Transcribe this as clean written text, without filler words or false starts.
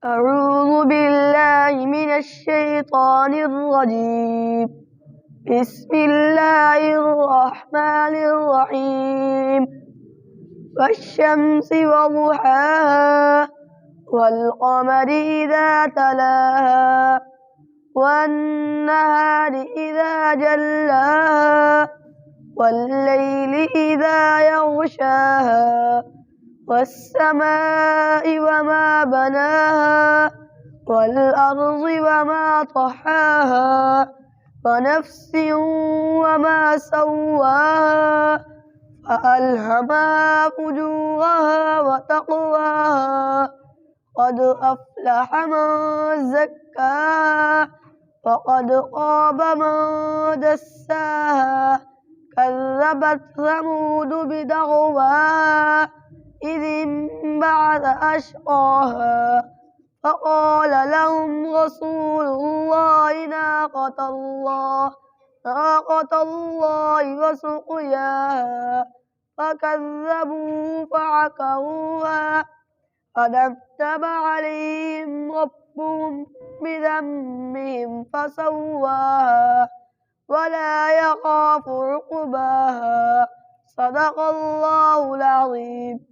أعوذ بالله من الشيطان الرجيم. بسم الله الرحمن الرحيم. والشمس وضحاها والقمر إذا تلاها والنهار إذا جلاها والليل إذا يغشاها والسماء وما بناها والأرض وما طحاها ونفس وما سواها فألهمها فجورها وتقواها قد أفلح من زكاها وقد خاب من دساها كذبت ثمود بدغواها إذ انبعث أشقاها فقال لهم رسول الله ناقة الله وسقياها فكذبوه فعقروها فدمدم عليهم ربهم بذنبهم فسواها ولا يخاف عقباها. صدق الله العظيم.